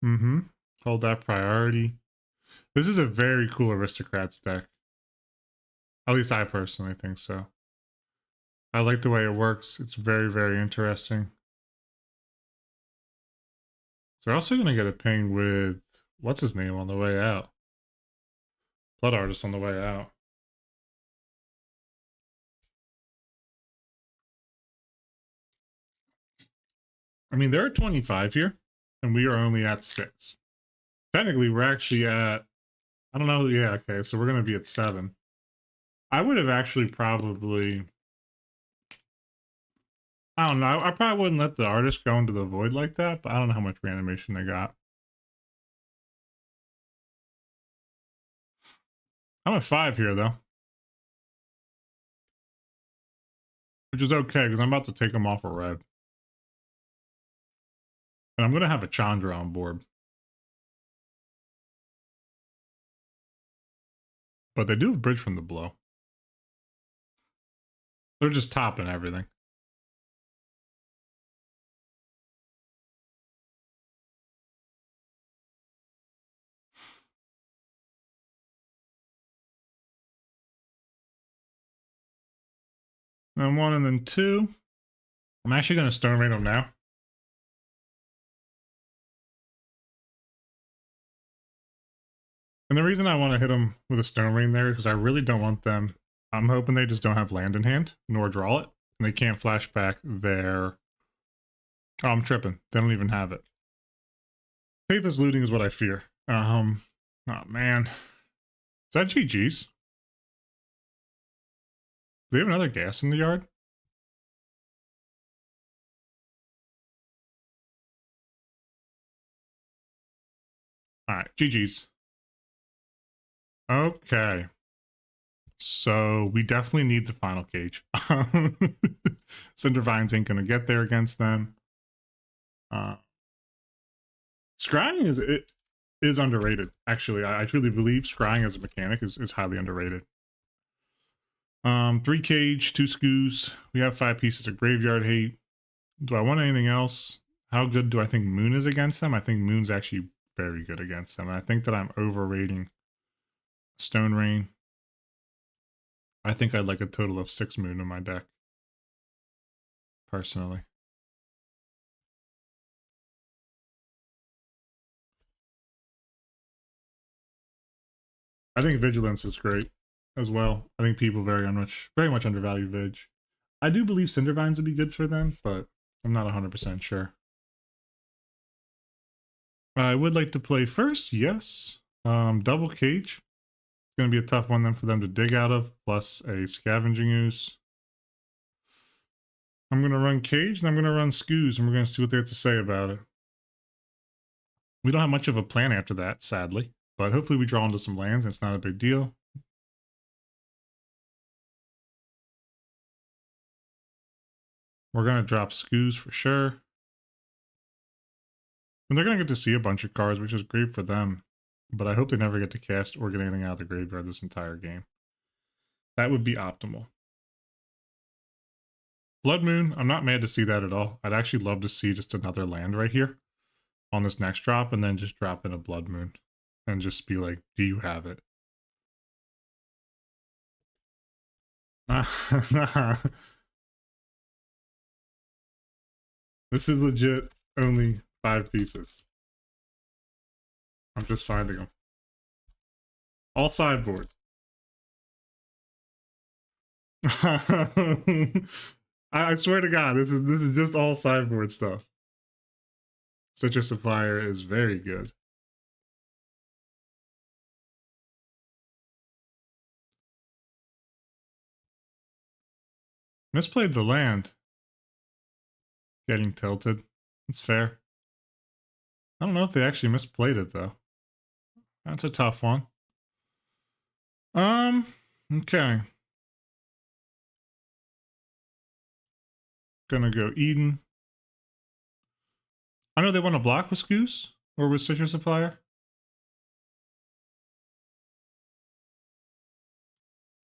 Mm-hmm. Hold that priority. This is a very cool aristocrats deck. At least I personally think so. I like the way it works. It's very, very interesting. So we're also going to get a ping with, what's his name on the way out? Blood Artist on the way out. I mean, there are 25 here, and we are only at 6. Technically, we're actually at, I don't know, yeah, okay, so we're going to be at 7. I would have actually probably, I don't know, I probably wouldn't let the artist go into the void like that, but I don't know how much reanimation they got. I'm at 5 here, though. Which is okay, because I'm about to take them off a red. And I'm going to have a Chandra on board. But they do have Bridge from the Below. They're just topping everything. Then 1 and then 2. I'm actually going to Stone Rain them now. And the reason I want to hit them with a Stone Rain there is because I really don't want them. I'm hoping they just don't have land in hand, nor draw it. And they can't flash back their... Oh, I'm tripping. They don't even have it. Faithless Looting is what I fear. Oh, man. Is that GG's? Do they have another gas in the yard? Alright, GG's. Okay. So we definitely need the final cage. Cindervines ain't gonna get there against them. Scrying is underrated. Actually, I truly believe scrying as a mechanic is highly underrated. 3 cage, 2 scoos. We have 5 pieces of graveyard hate. Do I want anything else? How good do I think Moon is against them? I think Moon's actually very good against them. And I think that I'm overrating Stone Rain. I think I'd like a total of 6 Moon in my deck. Personally. I think Vigilance is great as well. I think people very much undervalue Vig. I do believe Cindervines would be good for them, but I'm not 100% sure. I would like to play first, yes. Double Cage. It's going to be a tough one then for them to dig out of, plus a Scavenging Ooze. I'm going to run Cage, and I'm going to run Scoos, and we're going to see what they have to say about it. We don't have much of a plan after that, sadly. But hopefully we draw into some lands, and it's not a big deal. We're going to drop Scoos for sure. And they're going to get to see a bunch of cards, which is great for them. But I hope they never get to cast or get anything out of the graveyard this entire game. That would be optimal. Blood Moon, I'm not mad to see that at all. I'd actually love to see just another land right here on this next drop, and then just drop in a Blood Moon and just be like, do you have it? This is legit only 5 pieces. I'm just finding them. All sideboard. I swear to God, this is just all sideboard stuff. Citrus Supplier is very good. Misplayed the land. Getting tilted. It's fair. I don't know if they actually misplayed it though. That's a tough one. Okay. Gonna go Eden. I know they want to block with Scoos or with Citrus Supplier.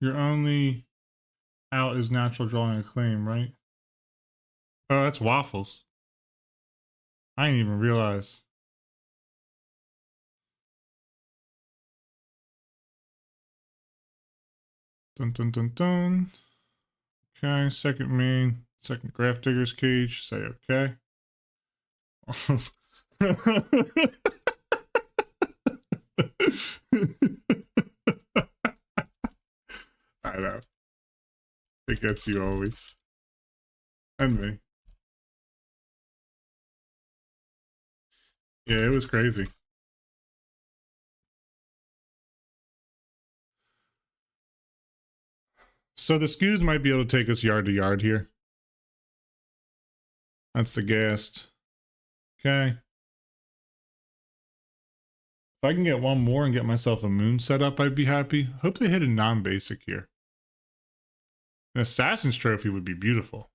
Your only out is natural drawing a claim, right? Oh, that's Waffles. I didn't even realize. Dun dun dun dun. Okay, second main, second Gravedigger's Cage. Say okay. I know. It gets you always. And me. Yeah, it was crazy. So the Scoos might be able to take us yard to yard here. That's the Ghast. Okay. If I can get one more and get myself a moon set up, I'd be happy. Hope they hit a non-basic here. An Assassin's Trophy would be beautiful.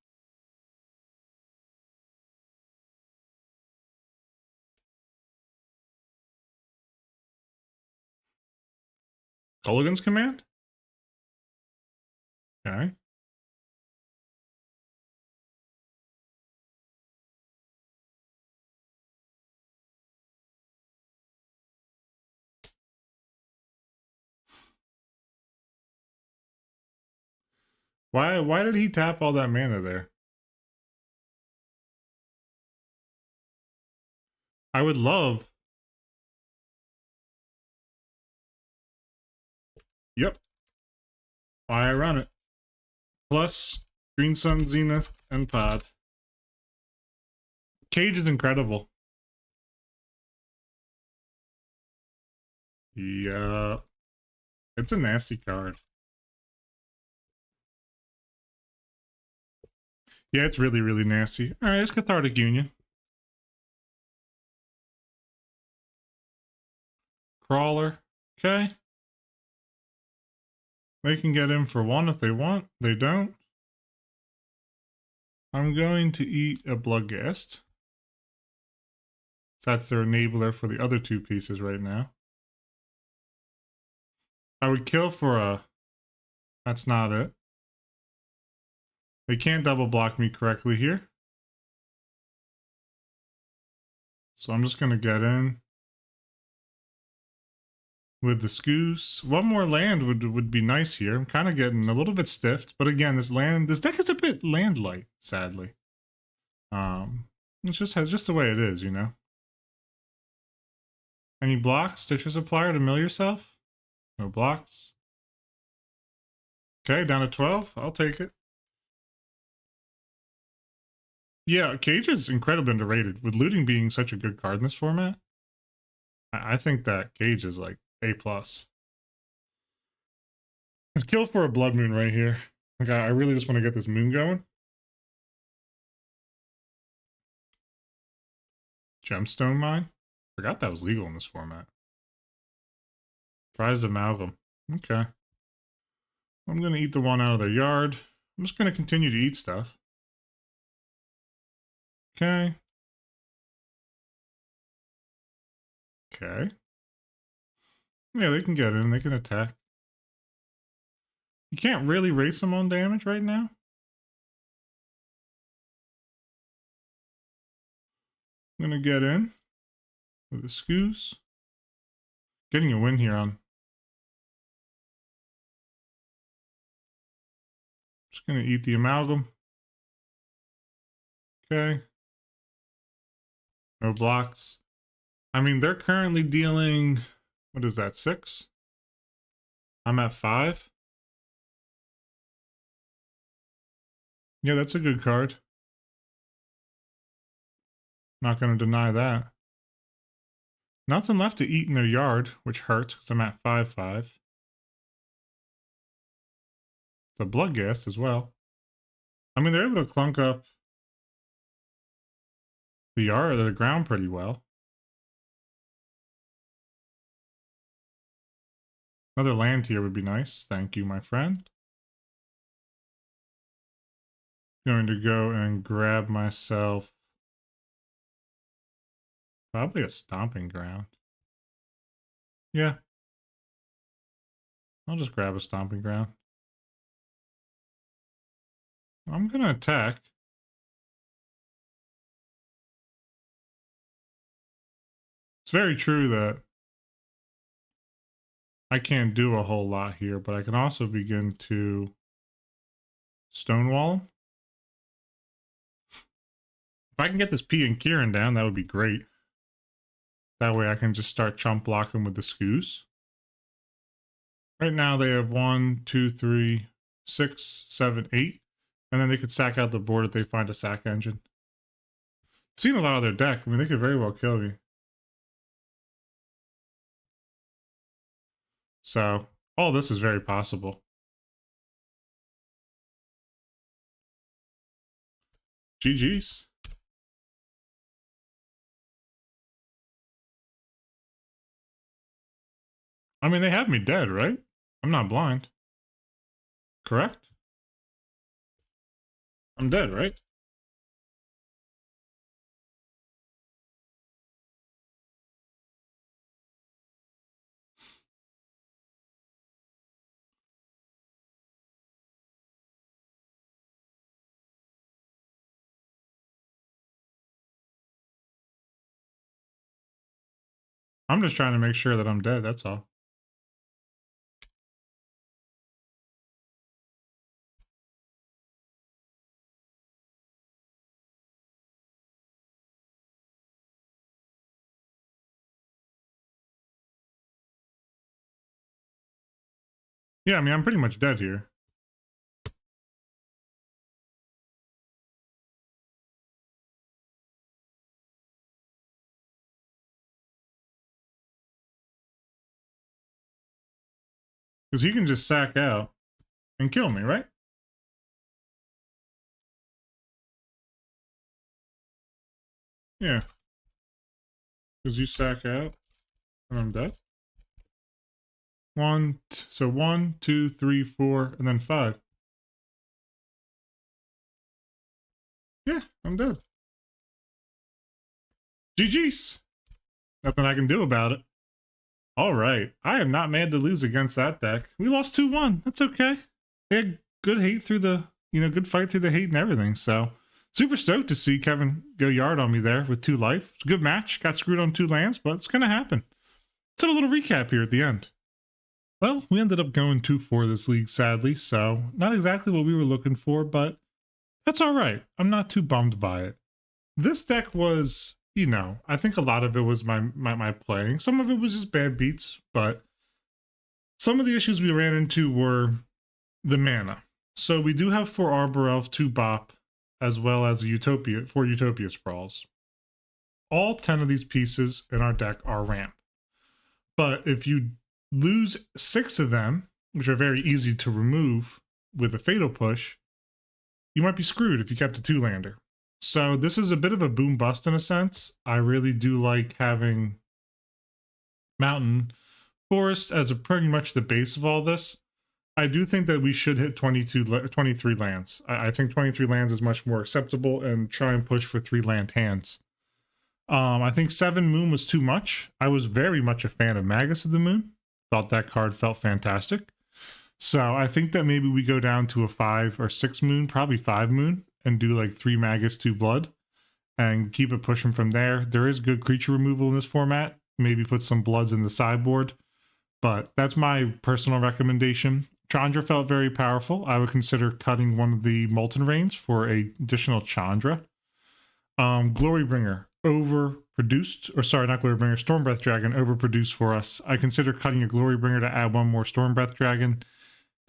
Culligan's Command? Okay. Why did he tap all that mana there? I would love. Yep. Why I run it. Plus Green Sun, Zenith, and Pod. Cage is incredible. Yeah. It's a nasty card. Yeah, it's really, really nasty. Alright, it's Cathartic Union. Crawler. Okay. They can get in for 1 if they want. They don't. I'm going to eat a Bloodghast. So that's their enabler for the other 2 pieces right now. I would kill for a... That's not it. They can't double block me correctly here. So I'm just going to get in with the Scoos. One more land would be nice here. I'm kind of getting a little bit stiffed. But again, this deck is a bit land light, sadly. It's just the way it is, you know. Any blocks? Citrus Supplier to mill yourself? No blocks. Okay, down to 12. I'll take it. Yeah, Cage is incredibly underrated. With looting being such a good card in this format, I think that Cage is like A+. Kill for a Blood Moon right here. Like, I really just want to get this moon going. Gemstone Mine? Forgot that was legal in this format. Prized Amalgam. Okay. I'm going to eat the one out of their yard. I'm just going to continue to eat stuff. Okay. Okay. Yeah, they can get in. They can attack. You can't really race them on damage right now. I'm going to get in with the Scoos. Getting a win here on. Just going to eat the Amalgam. Okay. No blocks. I mean, they're currently dealing, what is that, 6? I'm at 5. Yeah, that's a good card. Not going to deny that. Nothing left to eat in their yard, which hurts because I'm at 5/5. The Bloodghast as well. I mean, they're able to clunk up the yard or the ground pretty well. Another land here would be nice. Thank you, my friend. Going to go and grab myself probably a stomping ground. Yeah. I'll just grab a stomping ground. I'm going to attack. It's very true that I can't do a whole lot here, but I can also begin to stonewall. If I can get this P and Kieran down, that would be great. That way I can just start chump blocking with the Scoos. Right now they have 1, 2, 3, 6, 7, 8. And then they could sack out the board if they find a sack engine. Seen a lot of their deck. I mean, they could very well kill me. So, all this is very possible. GG's. I mean, they have me dead, right? I'm not blind. Correct? I'm dead, right? I'm just trying to make sure that I'm dead, that's all. Yeah, I mean, I'm pretty much dead here. Because he can just sack out and kill me, right? Yeah. Because you sack out and I'm dead. So 1, 2, 3, 4, and then 5. Yeah, I'm dead. GG's. Nothing I can do about it. All right. I am not mad to lose against that deck. We lost 2-1. That's okay. They had good hate through the, good fight through the hate and everything. So super stoked to see Kevin go yard on me there with 2 life. It's a good match. Got screwed on 2 lands, but it's going to happen. Let's have a little recap here at the end. Well, we ended up going 2-4 this league, sadly. So not exactly what we were looking for, but that's all right. I'm not too bummed by it. This deck was, I think a lot of it was my playing. Some of it was just bad beats, but Some of the issues we ran into were the mana. So we do have 4 Arbor Elf, 2 Bop, as well as a Utopia, 4 Utopia Sprawls. All 10 of these pieces in our deck are ramp. But if you lose 6 of them, which are very easy to remove with a Fatal Push, you might be screwed if you kept a 2-lander. So this is a bit of a boom bust in a sense. I really do like having Mountain Forest as pretty much the base of all this. I do think that we should hit 23 lands. I think 23 lands is much more acceptable, and try and push for 3 land hands. I think 7 Moon was too much. I was very much a fan of Magus of the Moon. Thought that card felt fantastic. So I think that maybe we go down to a 5 or 6 Moon, probably 5 Moon, and do like 3 Magus, 2 Blood, and keep it pushing from there. There is good creature removal in this format. Maybe put some Bloods in the sideboard, but that's my personal recommendation. Chandra felt very powerful. I would consider cutting one of the Molten Rains for a additional Chandra. Glorybringer overproduced, or sorry, not Glorybringer, Stormbreath Dragon overproduced for us. I consider cutting a Glorybringer to add 1 more Stormbreath Dragon.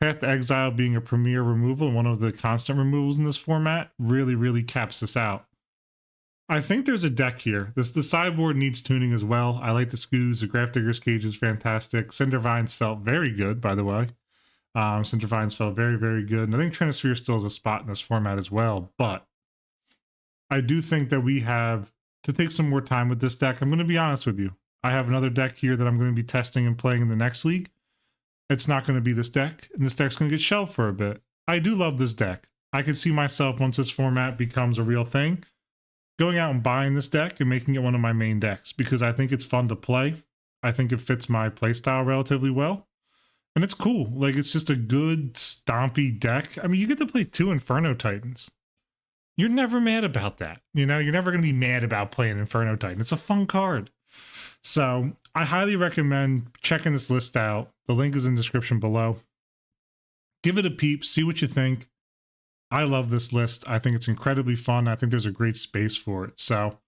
Path to Exile being a premier removal and one of the constant removals in this format really caps this out. I think there's a deck here. The sideboard needs tuning as well. I like the Skoos. The Grafdigger's Cage is fantastic. Cindervines felt very good, by the way. Cindervines felt very good. And I think Trinisphere still has a spot in this format as well. But I do think that we have to take some more time with this deck. I'm going to be honest with you. I have another deck here that I'm going to be testing and playing in the next league. It's not going to be this deck, and this deck's going to get shelved for a bit. I do love this deck. I could see myself, once this format becomes a real thing, going out and buying this deck and making it one of my main decks, because I think it's fun to play. I think it fits my playstyle relatively well. And it's cool. Like, it's just a good, stompy deck. I mean, you get to play 2 Inferno Titans. You're never mad about that. You know, you're never going to be mad about playing Inferno Titan. It's a fun card. So I highly recommend checking this list out. The link is in the description below. Give it a peep, see what you think. I love this list. I think it's incredibly fun. I think there's a great space for it. So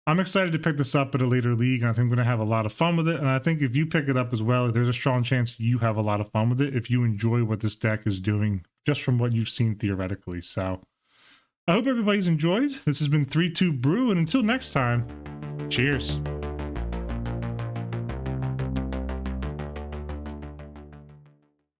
I'm excited to pick this up at a later league, and I think I'm going to have a lot of fun with it. And I think if you pick it up as well, there's a strong chance you have a lot of fun with it if you enjoy what this deck is doing, just from what you've seen theoretically. So I hope everybody's enjoyed. This has been 3-2 Brew, and until next time, cheers.